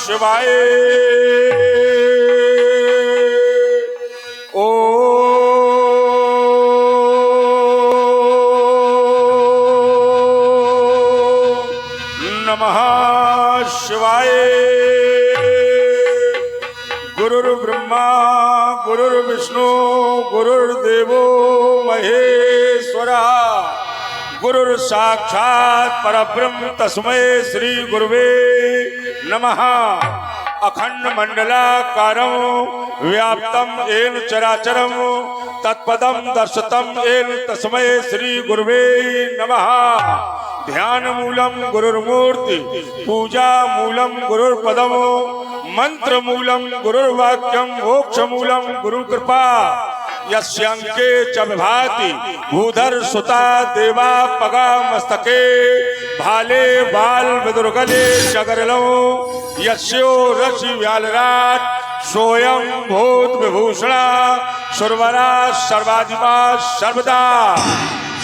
शिवाय। ओ नमः शिवाय। गुरुर्ब्रह्मा गुरुर्विष्णु गुरुर्देवो महेश्वरः। गुरुर् साक्षात् परब्रह्म तस्मै श्री गुरुवे नमः। अखंड मंडलाकारं व्याप्तं येन चराचरं तत्पदं दर्शितं येन तस्मै श्री गुरुवे नमः। ध्यान मूलम गुरुर्मूर्ति पूजा मूलम गुरुर्पदम मंत्र मूलम गुरुर्वाक्यम मोक्ष मूलम गुरुकृपा। यस्यांके च विभाति भूधर सुता देवा पगा मस्तके भाले बाल विदुर्गले जगरलो यस्यो रसि व्यालराट सोयं भूत विभूषणा सुरवरा सर्वाधिपा सर्वदा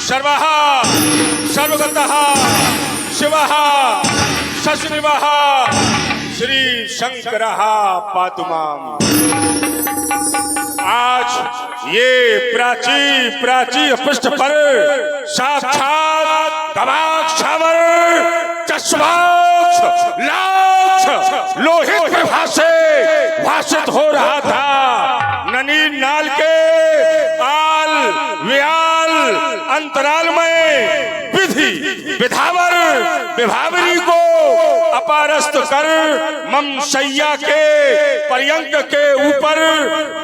सर्वः सर्वगतः शिवः सश्रिवः श्री शंकरः पातु माम्। आज ये प्राची पृष्ठ पर साक्षात गवाक्षावर चश्माक्ष लाक्ष लोहित प्रभा से भाषित हो रहा था। ननी नाल के आल व्याल अंतराल में विधि विधावर विभावरी को अपारस्त कर मम शैया के पर्यंक के ऊपर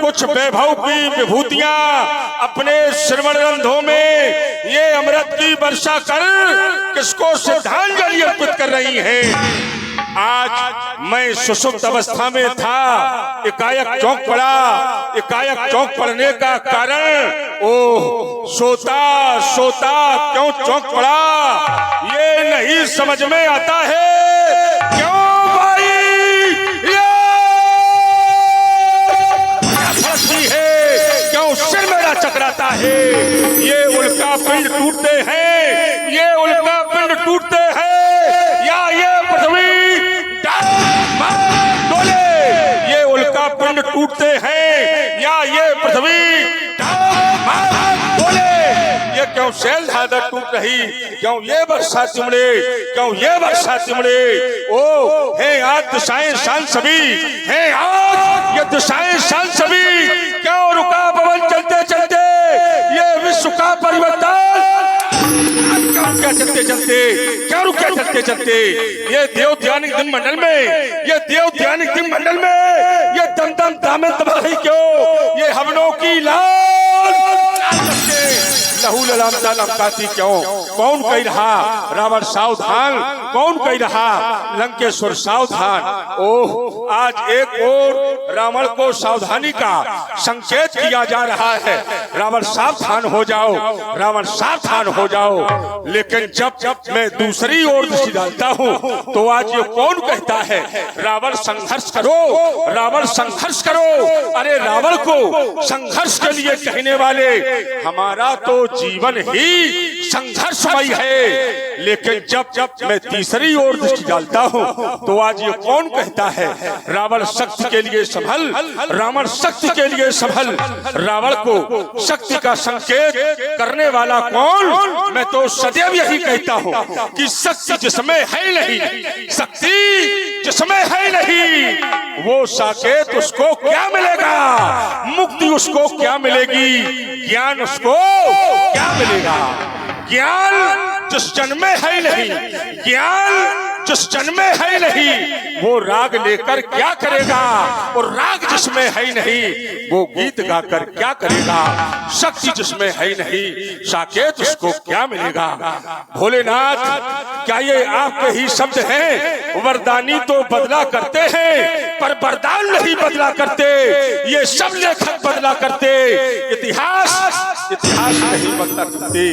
कुछ वैभव की विभूतियां अपने श्रवण रंध्रों में ये अमृत की वर्षा कर किसको श्रद्धांजलि अर्पित कर रही हैं। आज मैं सुषुप्त अवस्था में था, एकाएक चौंक पड़ा। एकाएक चौंक पड़ने का कारण सोता सोता क्यों चौंक पड़ा ये नहीं समझ में आता है। क्यों भाई ये फंसी है, क्यों सिर मेरा चकराता है। ये उल्का पिंड टूटते हैं, ये उल्का पिंड टूटते हैं या ये पृथ्वी डोले। ये उल्का पिंड टूटते हैं या ये पृथ्वी बोले। ये क्यों शैल धाधा टूट रही, क्यों ये वर्षा चिमड़े, क्यों ये वर्षा चिमड़े। ओ हे आज दिशाएं शान सभी, हे आज ये दिशाएं शान सभी। क्यों रुका पवन चलते चलते ये विश्व का परिवर्तन। क्या चलते चलते क्या रुके चलते चलते ये देव ध्यानिक दिन मंडल में, ये देव ध्यानिक दिन मंडल में ये दम दम दामे तबाही क्यों। ये हवनों की लाल लहू ललामता लमकाती क्यों। कौन कह रहा रावण सावधान, कौन कह रहा लंकेश्वर सावधान। ओह आज एक और रावण को सावधानी का संकेत किया जा रहा है। रावण सावधान हो जाओ, रावण सावधान हो जाओ। लेकिन जब मैं दूसरी ओर दृष्टि डालता हूँ तो आज ये कौन कहता है रावण संघर्ष करो, रावण संघर्ष करो। अरे रावण को संघर्ष के लिए कहने वाले हमारा तो जीवन ही संघर्षमय है। लेकिन जब मैं तीसरी ओर दृष्टि डालता हूँ तो आज ये कौन कहता है रावण शक्ति के लिए संभल, रावण शक्ति के लिए संभल। रावण को शक्ति का संकेत करने वाला कौन। मैं तो सदैव यही कहता हूँ कि शक्ति जिसमें है नहीं, शक्ति जिसमें है नहीं वो साकेत उसको क्या मिलेगा, मुक्ति उसको क्या मिलेगी, ज्ञान उसको क्या मिलेगा। ज्ञान जिस जन्म में है नहीं, ज्ञान जिस जन्म में है नहीं वो राग लेकर क्या करेगा। और राग जिसमें है नहीं वो गीत गाकर क्या करेगा। शक्ति जिसमें है नहीं साकेत उसको क्या मिलेगा। भोलेनाथ क्या ये आपके ही शब्द हैं। वरदानी तो बदला करते हैं पर वरदान नहीं बदला करते। ये सब लेखक बदला करते, इतिहास नहीं बदला करते।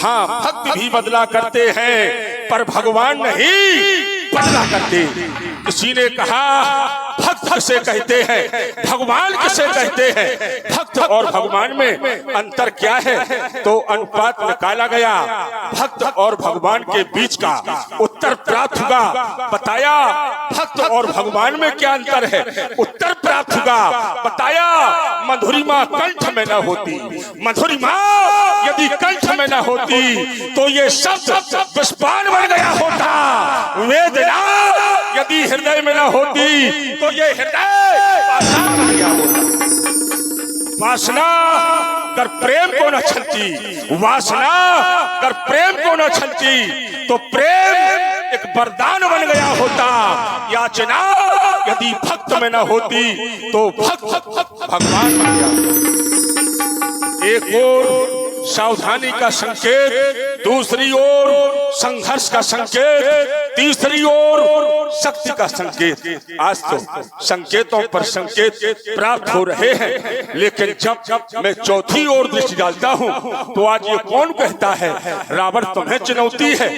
हाँ भक्त भी बदला करते हैं पर भगवान नहीं बदला करते। किसी ने कहा भक्त किसे कहते हैं, भगवान किसे कहते हैं, भक्त और भगवान में अंतर क्या है? तो अनुपात निकाला गया, भक्त और भगवान के बीच का उत्तर प्राप्त हुआ। बताया भक्त और भगवान में क्या अंतर है, उत्तर प्राप्त हुआ। बताया मधुरिमा कंठ में न होती, मधुरिमा यदि कंठ में न होती तो ये शब्द पुष्पान बन गया होता। वेदना यदि हृदय में न होती तो ये हृदय पाषाण बन गया होता। वासना कर प्रेम को न छलती, वासना कर प्रेम को न छलती तो प्रेम एक वरदान बन गया होता। याचना यदि भक्त में न होती तो भक्त भगवान बन गया। एक और सावधानी का संकेत, दूसरी ओर संघर्ष का संकेत, तीसरी ओर शक्ति का संकेत। आज तो संकेतों पर संकेत प्राप्त हो रहे हैं, लेकिन जब मैं चौथी ओर दृष्टि डालता हूँ तो आज ये कौन कहता है रावण तुम्हें चुनौती है,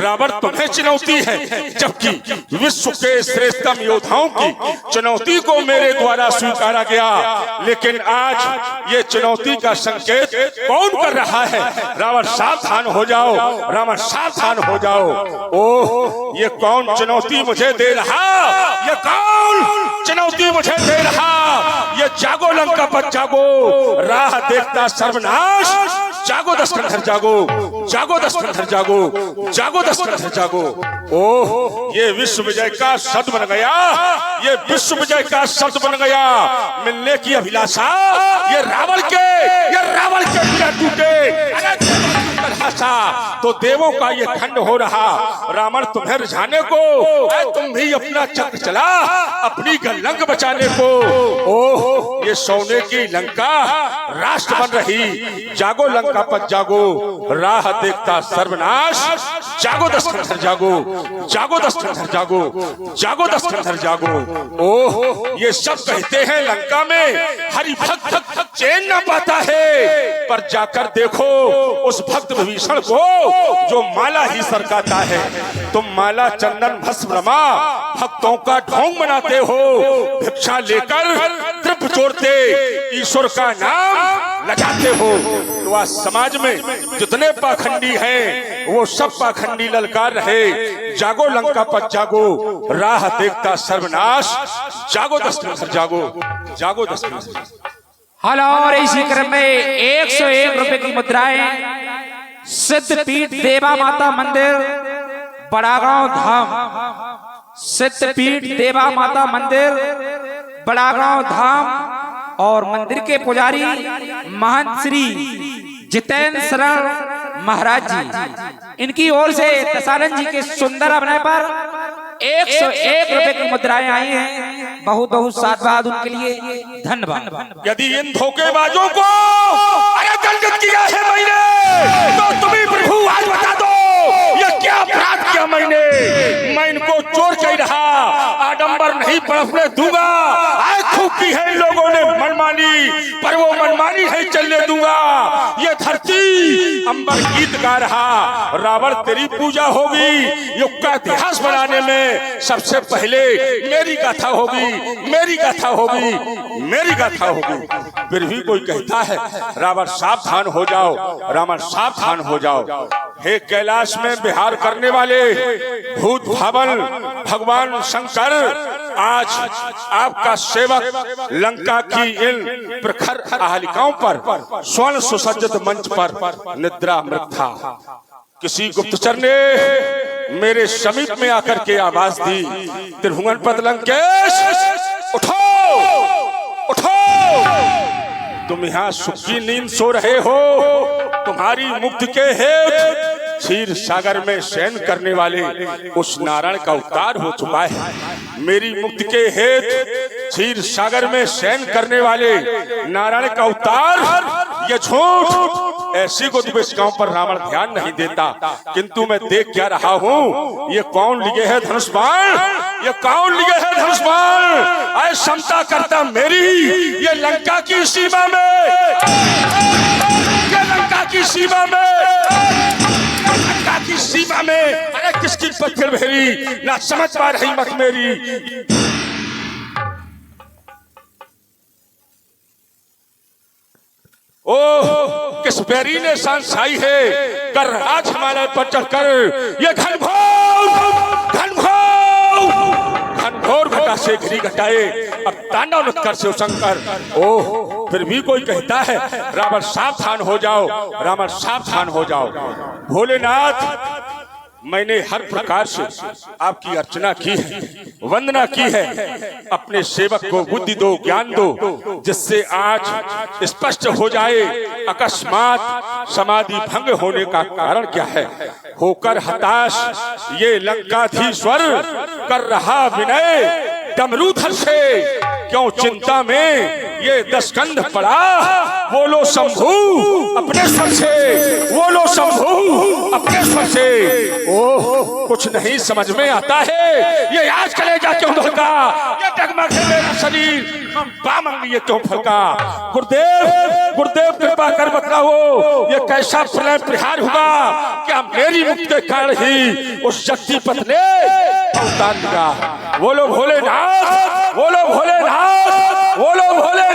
रावण तुम्हें चुनौती है, जबकि विश्व के श्रेष्ठतम योद्धाओं की चुनौती को मेरे द्वारा स्वीकारा गया। लेकिन आज ये चुनौती का संकेत कौन कर रहा है? रावण सावधान हो जाओ, रावण सावधान हो जाओ। ओह, ये कौन चुनौती मुझे दे रहा, ये कौन चुनौती मुझे दे रहा? ये जागो लंका पर जागो, राह देखता सर्वनाश, जागो दशकंधर जागो, जागो दशकंधर जागो, जागो दशकंधर जागो। ओह, ये विश्व विजय का शब्द बन गया, ये विश्व विजय का शब्द बन गया। मिलने की अभिलाषा ये रावण के बिना टूटे तो देवों का ये खंड हो रहा। रावण तुम्हें रिझाने को, तुम भी अपना चक्र चला अपनी गलंग बचाने को। ओह, ये सोने की लंका राष्ट्र बन रही। जागो लंका पर जागो, राह देखता सर्वनाश, जागो दशकंधर जागो, जागो दशकंधर जागो, जागो दशकंधर जागो। ओह, ये सब कहते हैं लंका में हरि भक्त चैन न पाता है, पर जाकर देखो उस भक्त विभीषण को जो माला ही सरकाता है। तुम माला चंदन भस्म रमा भक्तों का ढोंग बनाते हो, भिक्षा लेकर तृप चोरते ईश्वर का नाम लगाते हो। तो आज समाज में जितने पाखंडी हैं वो सब पाखंडी ललकार रहे। जागो लंका पर जागो, राह देखता सर्वनाश, जागो दशकंधर जागो, जागो दशकंधर। हेलो, और इसी क्रम में 101 रुपए की मुद्राएं सिद्धपीठ देवा माता मंदिर बड़ागांव धाम, सिद्धपीठ देवा माता मंदिर बड़ागांव धाम और मंदिर के पुजारी महंत श्री जितेंद्र शरण महाराज जी, इनकी ओर से दशानन जी के सुंदर अभिनय पर 101 रुपए की मुद्राएं आई हैं। बहुत बहुत साधुवाद उनके लिए, धन्यवाद। यदि इन धोखेबाजों को अरे दंडित किया है मैंने, तो तुम्ही प्रभु आज बता दो ये क्या अपराध किया मैंने। मैं इनको चोर कह रहा, आडंबर नहीं पड़ने दूंगा। आय खूब की है इन लोगों ने मनमानी, पर वो मनमानी नहीं चलने दूंगा। ये धरती अंबर गीत गा रहा, रावण तेरी पूजा होगी। युग का इतिहास बनाने में सबसे पहले मेरी गाथा होगी, मेरी गाथा होगी, मेरी गाथा होगी। फिर भी कोई कहता है रावण सावधान हो जाओ, रावण सावधान हो जाओ। हे कैलाश में विहार करने वाले भूत भावन भगवान शंकर, आज आपका सेवक लंका की इन प्रखर आलिकाओं पर स्वर्ण सुसज्जित मंच पर निद्रा मृत था। किसी गुप्तचर ने मेरे समीप में आकर के आवाज दी, त्रिभुवन पद लंकेश उठो, उठो, तुम यहाँ सुख की नींद सो रहे हो। तुम्हारी मुक्ति के हेतु क्षीर सागर में शयन करने वाले उस नारायण का अवतार हो चुका है। मेरी मुक्ति के हेतु क्षीर सागर में शयन करने वाले नारायण का अवतार, ये झूठ ऐसी को दिवसिकाओं पर रावण ध्यान नहीं देता। किंतु मैं देख क्या रहा हूँ, ये कौन लिए है धनुष बाण, ये कौन लिए है धनुष बाण। अरे क्षमता करता मेरी ये लंका की सीमा में, ये लंका की सीमा में, लंका की की सीमा में, अरे किसकी पत्थर भेरी, ना समझ पा रही मत मेरी। ओ किस बैरी ने सांसाई है कर आज हिमालय पर चढ़कर, ये घनघोर घटा से घिरी घटाए, अब तांडव उत्कर्ष शिव शंकर। ओह फिर भी कोई कहता है रावण सावधान हो जाओ, रावण सावधान हो जाओ। भोलेनाथ मैंने हर प्रकार से आपकी अर्चना की है, वंदना की है, अपने सेवक को बुद्धि दो, ज्ञान दो, जिससे आज स्पष्ट हो जाए अकस्मात समाधि भंग होने का कारण क्या है। होकर हताश ये लंकाधीश्वर कर रहा विनय, डमरूधर से क्यों चिंता में ये दशकंध पड़ा। बोलो शंभू अपने स्वर से, बोलो शंभू अपने स्वर से। ओह कुछ नहीं समझ में आता है, ये आज कलेजा क्यों धड़का, ये डगमग है मेरा शरीर, बामंग ये क्यों फलका। गुरुदेव गुरुदेव कृपा कर बतलाओ, ये कैसा प्रलय प्रहार हुआ, क्या मेरी मुक्ति के कारण ही उस शक्तिपत ने अवतार लिया। बोलो भोलेनाथ, बोलो भोलेनाथ, बोलो भोलेनाथ।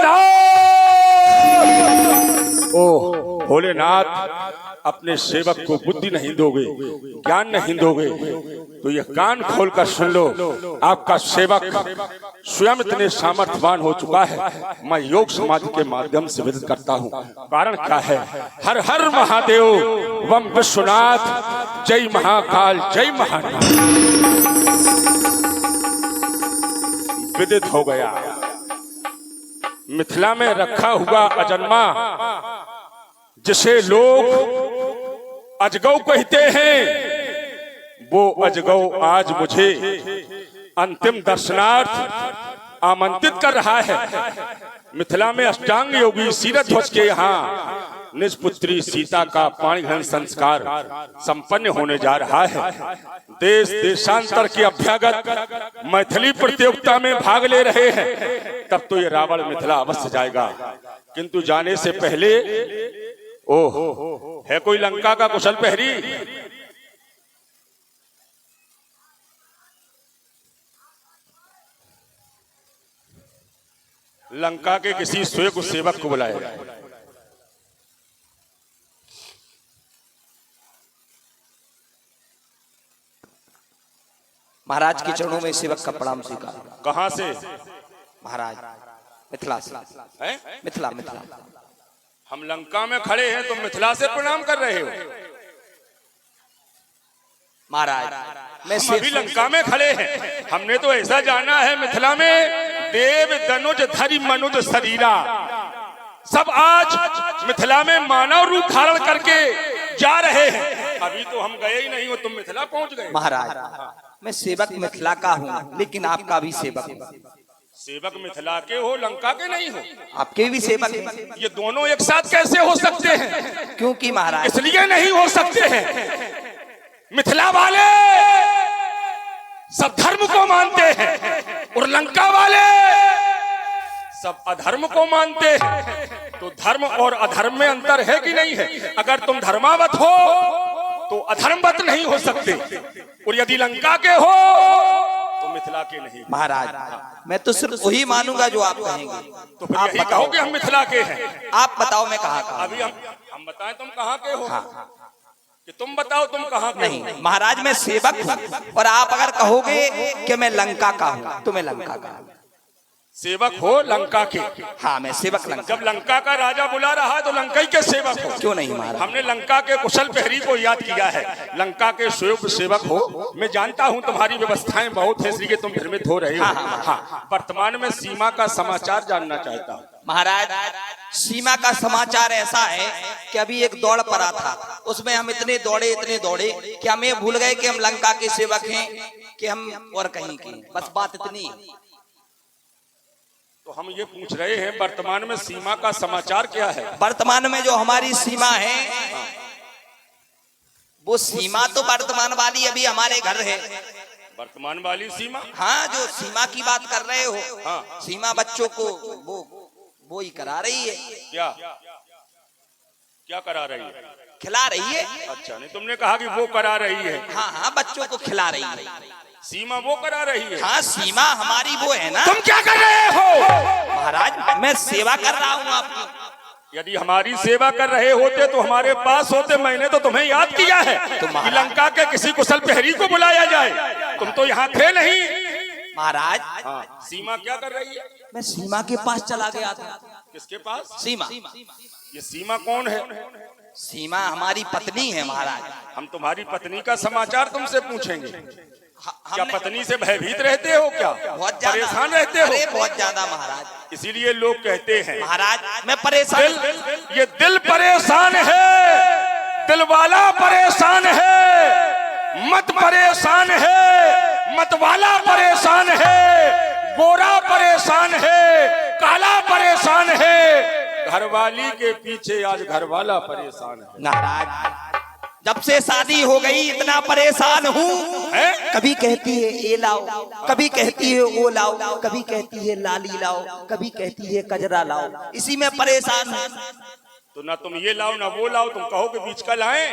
ओ भोलेनाथ अपने सेवक को बुद्धि नहीं दोगे, ज्ञान नहीं दोगे, तो ये कान खोलकर सुन लो, आपका सेवक स्वयं इतने सामर्थ्यवान हो चुका है। मैं योग समाधि के माध्यम से विदित करता हूँ। कारण क्या है। हर हर महादेव वम विश्वनाथ, जय महाकाल, जय महाकाल। विदित हो गया। मिथिला में रखा हुआ अजन्मा, जिसे लोग अजगौ कहते हैं, वो अजगौ आज मुझे अंतिम दर्शनार्थ आमंत्रित कर रहा है। मिथिला में अष्टांग योगी सीरध्वज के यहाँ निज पुत्री सीता का पाणिग्रहण संस्कार संपन्न होने जा रहा है। देश देशांतर के अभ्यागत मैथिली प्रतियोगिता में भाग ले रहे हैं, तब तो ये रावण मिथिला अवश्य जाएगा। किंतु जाने से पहले ओह है कोई लंका का कुशल प्रहरी। लंका के किसी स्वयं सेवक को बुलाया। महाराज के चरणों में सेवक का प्रणाम स्वीकार। कहां से महाराज? मिथिला से। है? मिथिला मिथिला। हम लंका में खड़े हैं, तुम मिथिला से प्रणाम कर रहे हो। महाराज मैं अभी लंका में खड़े हैं, हमने तो ऐसा जाना है मिथिला में देव दनुज धरि मनुज शरीरा, सब आज मिथिला में मानव रूप धारण करके जा रहे हैं। अभी तो हम गए ही नहीं हो, तुम मिथिला पहुंच गए। महाराज मैं सेवक मिथिला का हूँ, लेकिन आपका भी सेवक हूँ। सेवक मिथिला के हो, लंका के नहीं हो। आपके भी सेवक हैं। ये दोनों एक साथ कैसे हो सकते हैं? क्योंकि महाराज इसलिए नहीं हो सकते हैं, मिथिला वाले सब धर्म को मानते हैं और लंका वाले सब अधर्म को मानते हैं। तो धर्म और अधर्म में अंतर है कि नहीं है? अगर तुम धर्मावत हो तो अधर्मवत नहीं हो सकते, और यदि लंका के हो तो मिथिला के नहीं। महाराज मैं तो सिर्फ वही मानूंगा जो आप कहेंगे। तो फिर यही कहो कि हम मिथिला के हैं। आप बताओ मैं कहाँ का। अभी हम बताएं तुम कहाँ के हो? हाँ। कि तुम बताओ तुम कहाँ के नहीं हो? महाराज मैं सेवक हूँ, और आप अगर कहोगे कि मैं लंका का हूँ तो मैं लंका का हूँ। सेवक हो लंका के? हाँ मैं सेवक लंका। जब लंका का राजा बुला रहा है तो लंका के सेवक हो। क्यों नहीं महाराज? हमने लंका के कुशल प्रहरी को याद किया है, लंका के स्वयं सेवक हो। मैं जानता हूं तुम्हारी व्यवस्थाएं बहुत है, इसलिए तुम भ्रमित हो रहे हो। हाँ, वर्तमान में सीमा का समाचार जानना चाहता हूँ। महाराज सीमा का समाचार ऐसा है कि अभी एक दौड़ पड़ा था, उसमें हम इतने दौड़े कि हमें भूल गए कि हम लंका के सेवक हैं कि हम और कहीं के। बस बात इतनी। तो हम ये पूछ रहे हैं वर्तमान में सीमा का समाचार क्या है? वर्तमान में जो हमारी सीमा है, वो सीमा तो वर्तमान वाली अभी हमारे घर है। वर्तमान वाली सीमा? हाँ जो सीमा की बात कर रहे हो। हाँ। सीमा बच्चों को वो ही करा रही है। क्या क्या करा रही है? खिला रही है। अच्छा, नहीं तुमने कहा कि वो करा रही है। हाँ हाँ, बच्चों को खिला रही है। सीमा वो करा रही है। हाँ, सीमा हमारी वो है ना। तुम क्या कर रहे हो? महाराज मैं सेवा कर रहा हूँ आपकी। यदि हमारी सेवा कर रहे होते तो हमारे पास होते। मैंने तो तुम्हें याद किया है कि लंका के किसी कुशल प्रहरी को बुलाया जाए। तुम तो यहाँ थे नहीं। महाराज सीमा क्या कर रही है? मैं सीमा के पास चला गया था। किसके पास? सीमा। ये सीमा कौन है? सीमा हमारी पत्नी है महाराज। हम तुम्हारी पत्नी का समाचार तुमसे पूछेंगे। क्या हमने पत्नी से भयभीत रहते हो? क्या बहुत ज्यादा परेशान रहते हो? अरे बहुत ज्यादा महाराज। इसीलिए लोग कहते हैं महाराज मैं परेशान। ये दिल परेशान है, दिल वाला परेशान है, मत परेशान है, मत वाला परेशान है, गोरा परेशान है, काला परेशान है, घरवाली के पीछे आज घरवाला परेशान है। महाराज जब से शादी हो गई इतना परेशान हूँ। कभी कहती है ये लाओ, कभी कहती है वो लाओ, कभी कहती है लाली लाओ, कभी कहती है कजरा लाओ। इसी में परेशान हूँ। तो ना तुम ये लाओ ना वो लाओ, तुम कहो कि बीच का लाएं।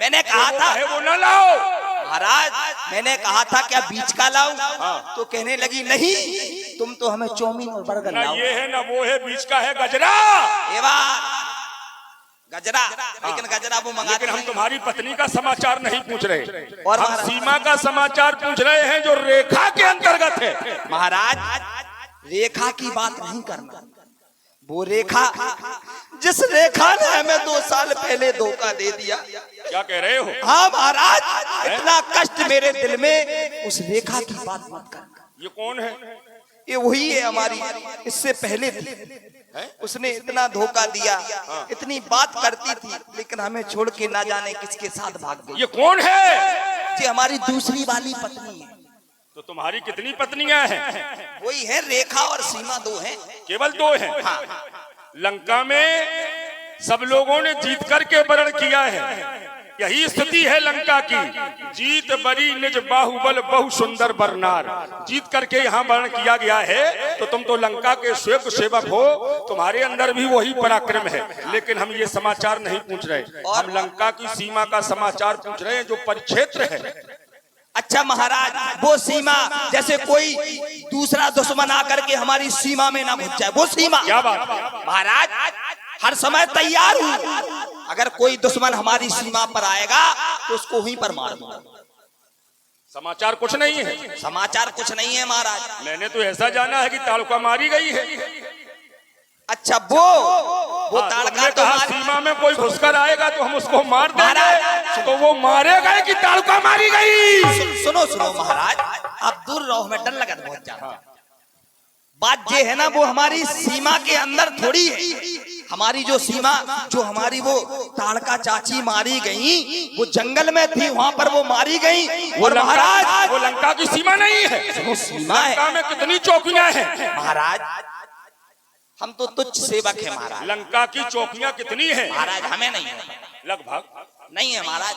मैंने कहा था है वो ना लाओ। महाराज मैंने कहा था क्या बीच का लाऊं? तो कहने लगी नहीं, तुम तो हमें चौमीन और बर्गर ना लाओ। ये है ना वो है, बीच का है गजरा। गजरा, लेकिन गजरा वो मंगा। लेकिन हम तुम्हारी पत्नी का समाचार नहीं पूछ रहे, और हम सीमा का समाचार पूछ रहे हैं जो रेखा के अंतर्गत है। महाराज रेखा की बात नहीं करना। वो रेखा जिस रेखा ने हमें 2 साल पहले धोखा दे दिया। क्या कह रहे हो? हाँ महाराज, इतना कष्ट मेरे दिल में। उस रेखा की बात मत करना। ये कौन है? ये वही है हमारी, इससे पहले थी। उसने इतना धोखा दिया, इतनी बात करती थी, लेकिन हमें छोड़ के ना जाने किसके साथ भाग गई। ये कौन है? ये हमारी दूसरी वाली पत्नी है। तो तुम्हारी कितनी पत्नियां हैं? वही है रेखा और सीमा, 2 हैं। केवल 2 हैं। लंका में सब लोगों ने जीत करके वर्ण किया है। यही स्थिति है लंका की। जीत बरी निज बाहुबल बहु सुंदर बरनार। जीत करके यहाँ वर्ण किया गया है। तो तुम तो लंका के स्वयं सेवक हो, तुम्हारे अंदर भी वही पराक्रम है। लेकिन हम ये समाचार नहीं पूछ रहे, हम लंका की सीमा का समाचार पूछ रहे हैं जो परिक्षेत्र है। अच्छा महाराज, वो सीमा जैसे कोई दूसरा दुश्मन आकर के हमारी सीमा में ना घुस जाए, वो सीमा। क्या बात? महाराज हर समय तैयार हूँ। अगर कोई दुश्मन हमारी सीमा पर आएगा तो उसको वहीं पर मार दूंगा। समाचार कुछ नहीं है। समाचार कुछ नहीं है महाराज। मैंने तो ऐसा जाना है कि ताड़का मारी गई है। अच्छा वो ताड़का तो सीमा में कोई घुसकर आएगा तो हम उसको मार देंगे, तो वो मारे गए कि ताड़का मारी गई? सुनो महाराज, आप दूर रहो, हमें डर लगा बहुत ज्यादा। बात ये है ना, वो हमारी सीमा के अंदर थोड़ी है। हमारी जो सीमा, जो हमारी वो ताड़का चाची मारी गई, वो जंगल में थी, वहाँ पर वो मारी गई। और महाराज वो लंका की सीमा नहीं है, वो सीमा है। लंका में कितनी चौकियां हैं महाराज? हम तो तुच्छ सेवक है महाराज। लंका की चौकियां कितनी हैं? महाराज हमें नहीं है। लगभग नहीं है महाराज,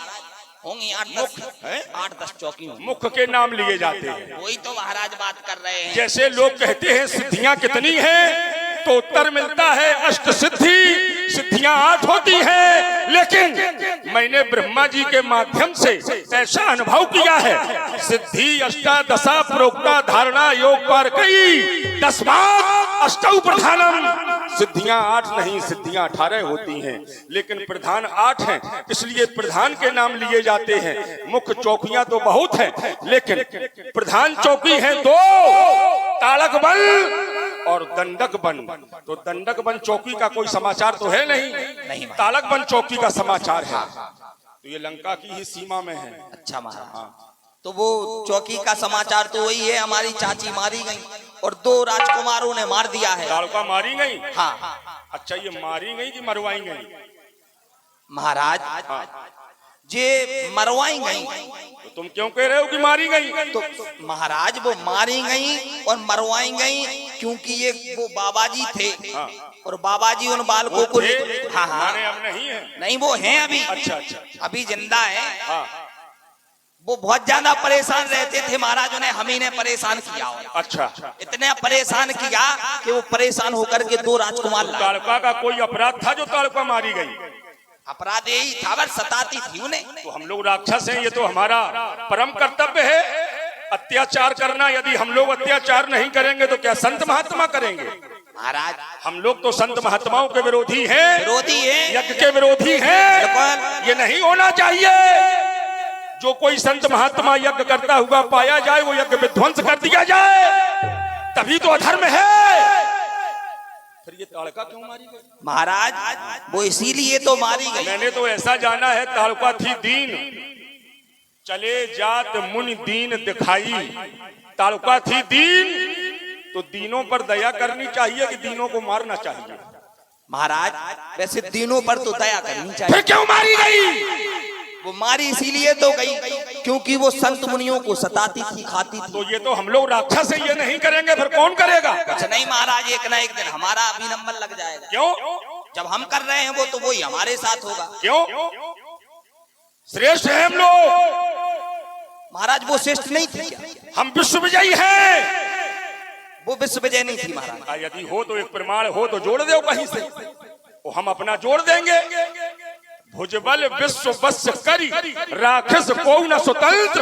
होंगी 8-10 चौकी होंगी। मुख्य के नाम लिए जाते हैं। वही तो महाराज बात कर रहे हैं। जैसे लोग कहते हैं सिद्धियां कितनी हैं, तो उत्तर मिलता है अष्ट सिद्धि। सिद्धियां 8 होती हैं, लेकिन मैंने ब्रह्मा जी के माध्यम से ऐसा अनुभव किया है, सिद्धि अष्टादशा प्रोक्ता धारणा योग पर कई 10 अष्टौ प्रधानम। सिद्धियां 8 नहीं, सिद्धियां 18 होती हैं, लेकिन प्रधान 8 हैं, इसलिए प्रधान के नाम लिए जाते हैं। मुख्य चौकियां तो बहुत हैं, लेकिन प्रधान चौकी है 2, ताड़क वन और दंडक वन। तो दंडक वन चौकी का कोई समाचार तो है नहीं, ताड़क वन चौकी का समाचार है। तो ये लंका की ही सीमा में है। अच्छा महाराज, तो वो चौकी का समाचार तो वही है, हमारी चाची मारी गई और 2 राजकुमारों ने मार दिया है। ताड़का मारी गई? हाँ। अच्छा, ये मारी गई कि मरवाई गई? महाराज ये मरवाई गई। तो तुम क्यों कह रहे हो कि मारी गई? तो महाराज वो मारी गई और मरवाई गई, क्योंकि ये वो बाबा जी थे। और बाबा जी उन बालकों को हाँ, अब नहीं है? नहीं, वो हैं अभी। अच्छा, अभी जिंदा है। वो बहुत ज्यादा परेशान रहते थे महाराज, उन्हें हम ही ने परेशान किया। अच्छा, इतने परेशान किया कि वो परेशान होकर के 2 राजकुमार लाए। ताड़का का कोई अपराध था जो ताड़का मारी गई? अपराध यही था, बस सताती थी उन्हें। तो हम लोग राक्षस हैं, ये तो हमारा परम कर्तव्य है अत्याचार करना। यदि हम लोग अत्याचार नहीं करेंगे तो क्या संत महात्मा करेंगे? महाराज हम लोग तो संत महात्माओं के विरोधी हैं, विरोधी है, यज्ञ के विरोधी हैं। ये नहीं होना चाहिए। जो कोई संत महात्मा यज्ञ करता हुआ पाया जाए वो यज्ञ विध्वंस कर दिया जाए, तभी तो अधर्म है। फिर ये ताड़का क्यों मारी गई? महाराज वो इसीलिए तो मारी गई। मैंने तो ऐसा जाना है ताड़का थी दीन, चले जात मुनि दीन दिखाई। ताड़का थी दीन, तो दीनों पर दया करनी चाहिए कि दीनों को मारना चाहिए? महाराज वैसे दीनों पर तो दया करनी फिर चाहिए। क्यों मारी गई? वो मारी इसीलिए तो गई क्योंकि वो संत मुनियों को सताती थी, खाती थी। तो ये तो हम लोग राक्षस है, ये नहीं करेंगे फिर कौन करेगा? कुछ नहीं महाराज, एक ना एक दिन हमारा भी नंबर लग जाएगा। क्यों? जब हम कर रहे हैं वो तो वही हमारे साथ होगा। क्यों? श्रेष्ठ है हम लोग। महाराज वो श्रेष्ठ नहीं थी क्या? हम विश्व विजयी हैं। वो विश्व विजय नहीं थी महाराज। यदि हो तो एक प्रमाण हो तो जोड़ दो कहीं से, वो हम अपना जोड़ देंगे। भुजबल विश्व बस करी राक्षस को न स्वतंत्र,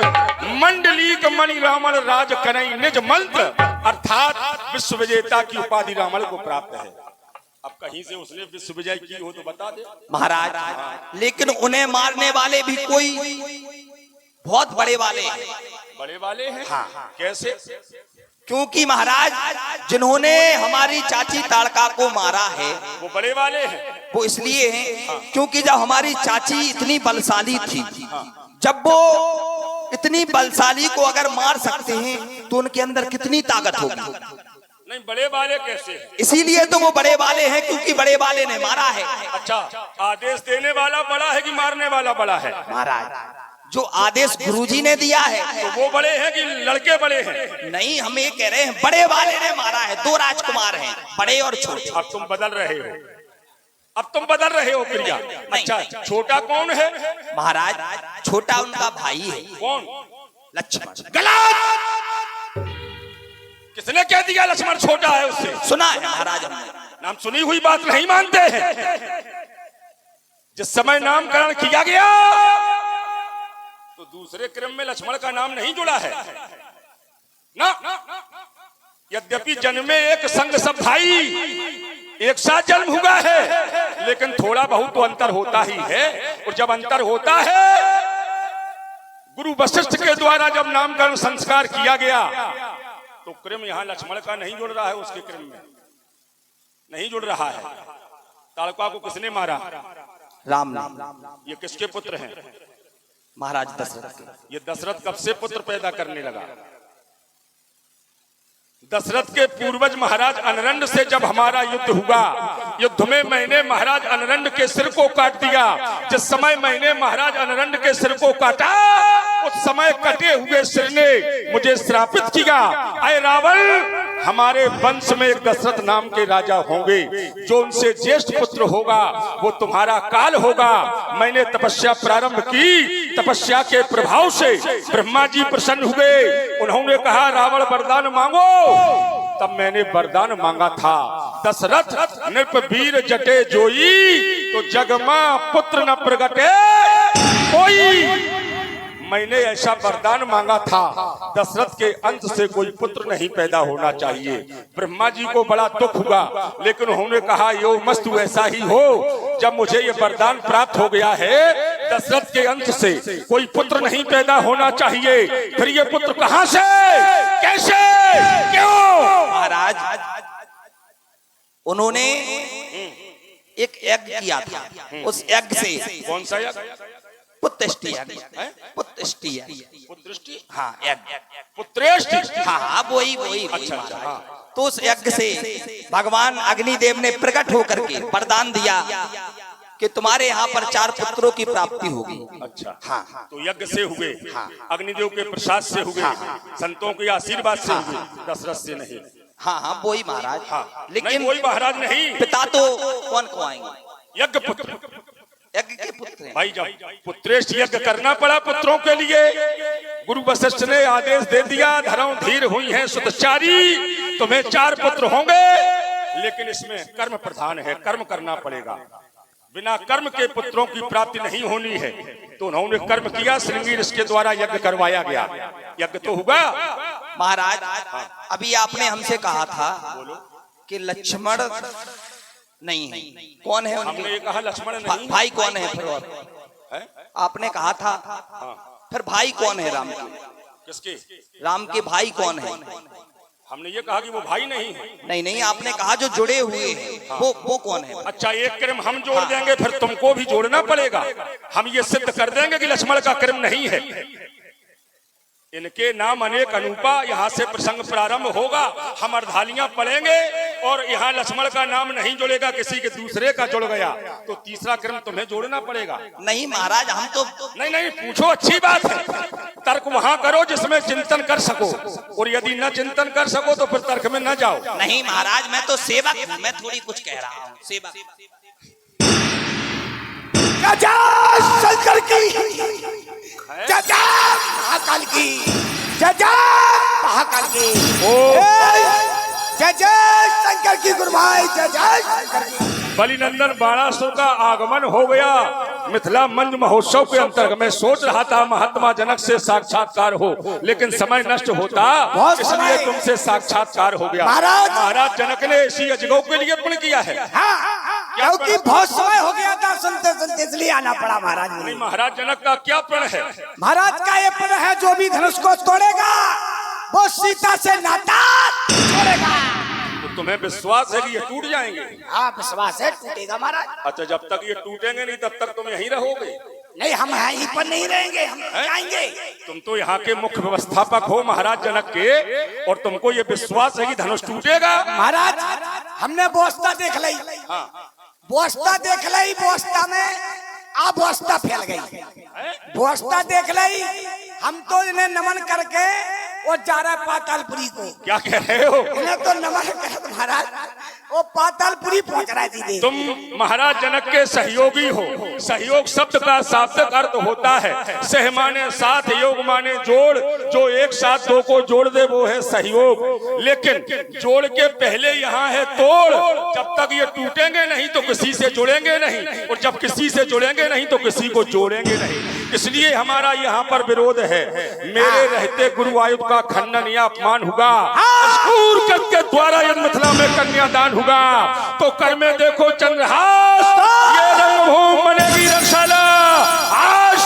मंडली मणि रावण राज करई निज मंत्र। अर्थात विश्व विजेता की उपाधि रावण को प्राप्त है। अब कहीं से उसने विश्व विजय की हो तो बता दे महाराज। लेकिन उन्हें मारने वाले भी कोई बहुत बड़े वाले हैं। बड़े वाले हैं? हाँ। कैसे? क्योंकि महाराज जिन्होंने हमारी चाची ताड़का को मारा है वो बड़े वाले हैं। वो इसलिए हैं क्योंकि जब हमारी चाची इतनी बलशाली थी, जब वो इतनी बलशाली को अगर मार सकते हैं तो उनके अंदर कितनी ताकत होगी। नहीं, बड़े वाले कैसे? इसीलिए तो वो बड़े वाले हैं क्योंकि बड़े वाले ने मारा है। अच्छा, आदेश देने वाला बड़ा है कि मारने वाला बड़ा है? महाराज जो आदेश गुरुजी ने दिया है तो वो बड़े हैं कि लड़के बड़े हैं? नहीं, हम ये कह रहे हैं बड़े वाले ने मारा है। 2 राजकुमार हैं, बड़े और छोटे। अब तुम बदल रहे हो, अब तुम बदल रहे हो प्रिया। अच्छा, छोटा कौन है? महाराज छोटा उनका भाई है। कौन? लक्ष्मण। गलत। किसने कह दिया लक्ष्मण छोटा है उससे? सुना है महाराज हमने। नाम सुनी हुई बात नहीं मानते हैं। जिस समय नामकरण किया गया तो दूसरे क्रम में लक्ष्मण का नाम नहीं जुड़ा है ना। यद्यपि जन्मे एक संग सब भाई, एक साथ जन्म हुआ है, लेकिन थोड़ा बहुत तो अंतर होता ही है। और जब अंतर होता है, गुरु वशिष्ठ के द्वारा जब नामकरण संस्कार किया गया तो क्रम यहाँ लक्ष्मण का नहीं जुड़ रहा है, उसके क्रम में नहीं जुड़ रहा है। ताड़का को किसने मारा? राम। ये किसके पुत्र हैं? महाराज दशरथ के। ये दशरथ कब से पुत्र पैदा करने लगा? दशरथ के पूर्वज महाराज अनरंड से जब हमारा युद्ध हुआ, युद्ध में मैंने महाराज अनरंड के सिर को काट दिया। जिस समय मैंने महाराज अनरंड के सिर को काटा, उस समय कटे हुए सिर ने मुझे श्रापित किया, अय रावण, हमारे वंश में एक दशरथ नाम के राजा होंगे, जो उनसे ज्येष्ठ पुत्र होगा वो तुम्हारा काल होगा। मैंने तपस्या प्रारंभ की, तपस्या के प्रभाव से ब्रह्मा जी प्रसन्न हुए। उन्होंने कहा रावण वरदान मांगो। तब मैंने वरदान मांगा था, दशरथ नृप वीर जटे जोई, तो जगमा पुत्र न प्रगटे कोई। मैंने ऐसा वरदान मांगा था, दशरथ के अंश से कोई पुत्र नहीं पैदा होना चाहिए। ब्रह्मा जी को बड़ा दुख हुआ, लेकिन उन्होंने कहा यो मस्तु ऐसा ही हो। जब मुझे ये वरदान प्राप्त हो गया है, दशरथ के अंश से कोई पुत्र नहीं पैदा होना चाहिए, फिर ये पुत्र कहां से, कैसे, क्यों? महाराज उन्होंने एक यज्ञ किया था, उस यज्ञ से। कौन सा यज्ञ? पुत्रष्टि। हाँ यज्ञ पुत्रेष्टि। हाँ हाँ वही। अच्छा, हाँ। तो उस यज्ञ से भगवान अग्निदेव ने प्रकट होकर के वरदान दिया कि तुम्हारे यहाँ पर 4 पुत्रों की प्राप्ति होगी। अच्छा, हाँ। तो यज्ञ से हुए, अग्निदेव के प्रसाद से हुए, संतों के आशीर्वाद से हुए, दशरथ से नहीं। हाँ वही महाराज। हाँ, लेकिन वही महाराज नहीं, पिता तो कौन को आएंगे? यज्ञ पुत्र, यज्ञ के पुत्र हैं। भाई जब पुत्रेष्ठ यज्ञ करना पड़ा पुत्रों के लिए, गुरु वशिष्ठ ने आदेश दे दिया, धर्म धीर हुई है सुतचारी, तुम्हें 4 पुत्र होंगे, लेकिन इसमें कर्म प्रधान है, कर्म करना पड़ेगा। बिना कर्म के पुत्रों की प्राप्ति नहीं होनी है। तो उन्होंने कर्म किया, श्रृंगी ऋषि के द्वारा यज्ञ करवाया गया। यज्ञ तो हुआ। महाराज अभी आपने हमसे कहा था कि लक्ष्मण नहीं है, कौन है उनके? हमने ये कहा लक्ष्मण नहीं। भाई कौन है फिर? और आपने कहा था फिर भाई कौन है राम के? किसके? राम के भाई कौन है? हमने ये कहा कि वो भाई नहीं है। नहीं नहीं, आपने कहा जो जुड़े हुए हैं वो कौन है? अच्छा, एक कर्म हम जोड़ देंगे, फिर तुमको भी जोड़ना पड़ेगा। हम ये सिद्ध कर देंगे कि लक्ष्मण का कर्म नहीं है। इनके नाम अनेक अनूपा। यहाँ से प्रसंग प्रारंभ होगा, हम अर्धालियां पढ़ेंगे और यहाँ लक्ष्मण का नाम नहीं जुड़ेगा, किसी के दूसरे का जुड़ गया तो तीसरा कर्म तुम्हें जोड़ना पड़ेगा। नहीं महाराज, हम तो नहीं पूछो, अच्छी बात है। तर्क वहाँ करो जिसमें चिंतन कर सको, और यदि न चिंतन कर सको तो फिर तर्क में न जाओ। नहीं महाराज, मैं तो सेवक हूँ, मैं थोड़ी कुछ कह रहा हूँ। सेवक शंकर की जय महाकाल की, जय महाकाल की, जय शंकर की गुरु भाई, जय शंकर की। बलिनंदन बाणासुर का आगमन हो गया मिथिला मंच महोत्सव के अंतर्गत। मैं सोच रहा था महात्मा जनक से साक्षात्कार हो, लेकिन समय नष्ट होता, इसलिए तुमसे साक्षात्कार हो गया। महाराज जनक ने इसी अजगौ के लिए पुण्य किया है। क्योंकि बहुत समय हो गया था सुनते सुनते, इसलिए आना पड़ा महाराज। नहीं, महाराज जनक का क्या प्रण है? महाराज का ये प्रण है, जो भी धनुष को तोड़ेगा वो सीता से नाता तोड़ेगा। तो तुम्हें विश्वास है कि ये टूट जाएंगे? हाँ विश्वास है, टूटेगा महाराज। अच्छा, जब तक ये टूटेंगे नहीं तब तक तुम यहीं रहोगे? नहीं, हम यहीं पर नहीं रहेंगे, हम जाएंगे। तुम तो यहाँ के मुख्य व्यवस्थापक हो महाराज जनक के, और तुमको ये विश्वास है कि धनुष टूटेगा? महाराज हमने व्यवस्था देख ली, व्यवस्था देख ली, व्यवस्था में अब व्यवस्था फैल गई। व्यवस्था देख ली, हम तो इन्हें नमन करके वो जा रहा है पातालपुरी को। क्या कह रहे हो? इन्हें तो नमन कर महाराज, वो पातालपुरी पहुंच रहा है सीधे। तुम महाराज जनक के सहयोगी हो। सहयोग शब्द का शाब्दिक अर्थ होता है सह माने साथ, योग माने जोड़। जो एक साथ दो को जोड़ दे वो है सहयोग। लेकिन जोड़ के पहले यहाँ है तोड़। जब तक ये टूटेंगे नहीं तो किसी से जुड़ेंगे नहीं, और जब किसी से जुड़ेंगे नहीं तो किसी को जोड़ेंगे नहीं। इसलिए हमारा यहाँ पर विरोध है। मेरे रहते गुरु आयुध का खंडन या अपमान होगा। के द्वारा यदि मिथिला में कन्यादान होगा तो कर में देखो चंद्रहास, ये रंगभूमि बनेगी रंगशाला। आज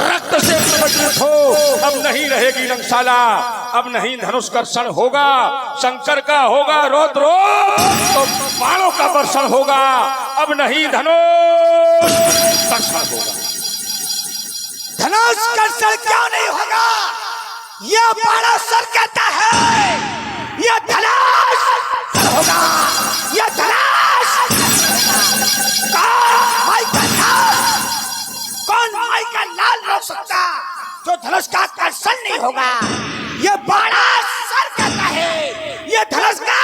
रक्त से प्रवचित हो, अब नहीं रहेगी रंगशाला। अब नहीं धनुष कर्षण होगा, शंकर का होगा रौद्र, तो बाणों का वर्षण होगा। अब नहीं धनुष कर्षण होगा। धनुष कर्षण क्यों नहीं होगा? यह बाणासुर कहता है यह धनुष होगा, यह धनुष। कौन माई का लाल रोक सकता जो धनुष का कर्षण नहीं होगा? यह बाणासुर कहता है यह धनुष का।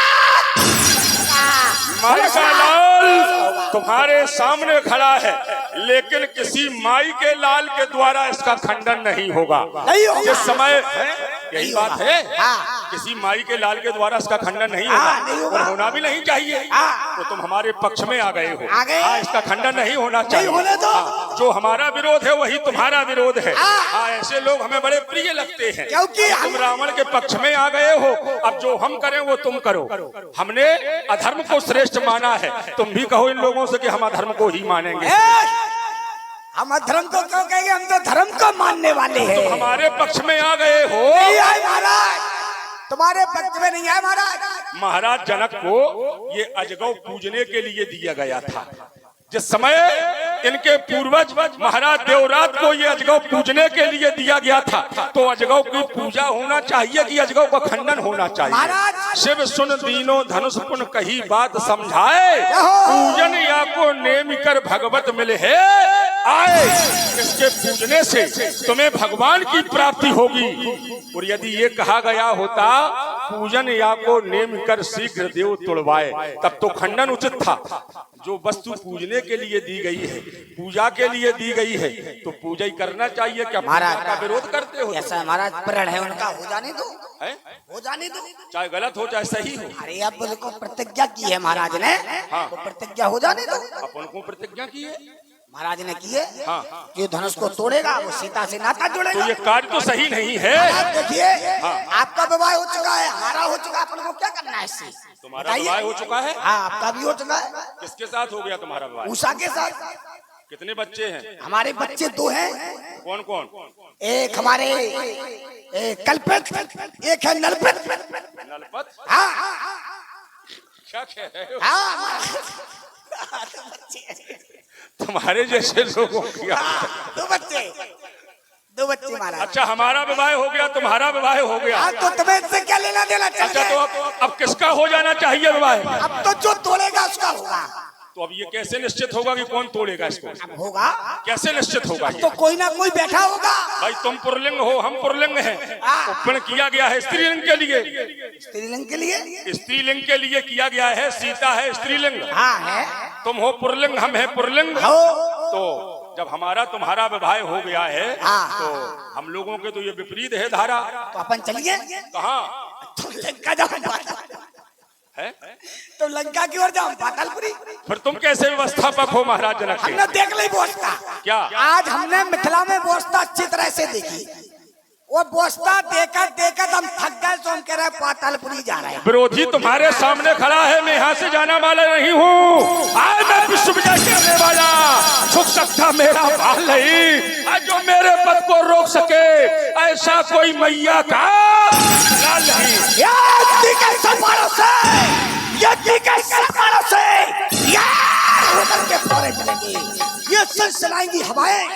माई का लाल तुम्हारे सामने खड़ा है, लेकिन किसी माई के लाल के द्वारा इसका खंडन नहीं होगा। जिस समय यही बात है, किसी माई के लाल के द्वारा इसका खंडन नहीं होगा, और होना भी नहीं चाहिए। तो तुम हमारे पक्ष में आ गए हो। इसका खंडन नहीं होना चाहिए। जो हमारा विरोध है वही तुम्हारा विरोध है। ऐसे लोग हमें बड़े प्रिय लगते हैं, क्योंकि तुम रावण के पक्ष में आ गए हो। अब जो हम करें वो तुम करो। हमने अधर्म को श्रेष्ठ माना है, तुम भी कहो इन लोगों से कि हम अधर्म को ही मानेंगे। हम अधर्म को क्यों कहेंगे? हम तो धर्म को मानने वाले हैं। तुम हमारे पक्ष में आ गए हो। नहीं आए महाराज, तुम्हारे पक्ष में नहीं आए महाराज। महाराज जनक को ये अजगौ पूजने के लिए दिया गया था। जिस समय इनके पूर्वज महाराज देवराज को ये अजगौ पूजने के लिए दिया गया था, तो अजगौ की पूजा होना चाहिए कि अजगौ का खंडन होना चाहिए। शिव सुन दीनो धनुष पुन कही बात समझाए, पूजन या को नेम कर भगवत मिले है आए। इसके पूजने से तुम्हें भगवान की प्राप्ति होगी। और यदि ये कहा गया होता पूजन या को नेम कर शीघ्र देव तुड़वाए, तब तो खंडन उचित था। जो वस्तु पूजने के लिए दी गई है, पूजा के लिए दी गई है, तो पूजा ही करना चाहिए। क्या महाराज का विरोध करते हो? ऐसा महाराज प्रण है उनका, हो जाने दो। है? हो जाने दो। चाहे गलत हो चाहे सही हो। अरे अब को प्रतिज्ञा की है महाराज ने, हाँ। तो प्रतिज्ञा हो जाने दो। अपन को प्रतिज्ञा की है, महाराज ने की है हाँ। जो धनुष को तोड़ेगा वो सीता से नाता तो जोड़ेगा। ये कार्य तो सही नहीं है। आप देखिए, हाँ। आपका विवाह हो चुका है, हमारा हो चुका है, अपन को क्या करना है इससे? तुम्हारा बताइए। विवाह हो चुका है? हाँ, आपका भी हो चुका है। किसके साथ हो गया तुम्हारा विवाह? उषा के साथ। कितने बच्चे हैं? हमारे बच्चे 2 हैं। कौन कौन? एक हमारे कल्पित, एक है नलपित। नलपत? हाँ क्या कह रहे हो? हाँ। तुम्हारे जैसे लोगों की 2 बच्चे, 2 बच्चे महाराज। अच्छा, हमारा विवाह हो गया, तुम्हारा विवाह हो गया। हाँ, तो तुम्हें इससे क्या लेना देना? चल अच्छा, गए। तो अब किसका हो जाना चाहिए विवाह? अब तो जो तोड़ेगा उसका होगा। तो अब ये कैसे निश्चित होगा कि कौन तोड़ेगा इसको? अब होगा कैसे निश्चित होगा ये? तो कोई ना कोई बैठा होगा। भाई तुम पुरलिंग हो, हम पुरलिंग हैं। हाँ। उपन किया गया है स्त्रीलिंग के लिए, स्त्रीलिंग के लिए। स्त्रीलिंग के लिए किया गया है। सीता है स्त्रीलिंग, हाँ है। तुम हो पुरलिंग, हम है पुरलिंग। हो। तो जब हमारा तुम्हारा विवाह हो गया है, हाँ। तो हम लोगों के तो ये विपरीत है धारा। तो अपन चलिए। कहाँ तो लंका जाओ, है? तो लंका की ओर जाओ, पातालपुरी। फिर तुम कैसे व्यवस्थापक हो महाराज जनक हमने के? देख ली व्यवस्था। क्या? आज हमने मिथिला में व्यवस्था अच्छी तरह से देखी। वो व्यवस्था देखकर हम थक गए, तो हम कह रहे हैं पातालपुरी जा रहे हैं। विरोधी तुम्हारे सामने खड़ा है, मैं यहाँ से जाना वाला नहीं हूँ। आज मैं विश्व विजय करने वाला, झुक सकता मेरा बाल नहीं। आज जो मेरे पद को रोक सके ऐसा कोई मैया का लाल नहीं। यज्ञ के सलमानों से, यज्ञ के सलमानों से यार होकर के फौरे चलेंगे। ये सलसलाएंगी हवाएं,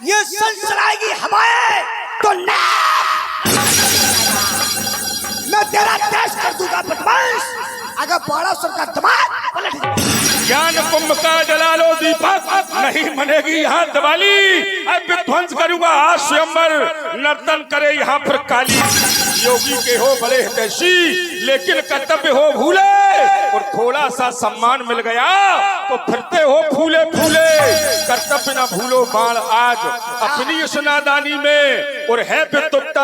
ये सलसलाएंगी हवाएं, तो ना मैं तेरा देश कर दूंगा बदमाश अगर 1200 का दिमाग पलट जाए। ज्ञान कुंभ का जला लो दीपक, नहीं मनेगी यहाँ दिवाली। अब विध्वंस करूंगा आज स्वयंवर, नर्तन करे यहाँ पर काली। योगी के हो बड़े हितैषी, लेकिन कर्तव्य हो भूले। और थोड़ा सा सम्मान मिल गया तो फिरते हो फूले फूले। कर्तव्य न भूलो बाण आज अपनी इस नादानी में, और है विद्युत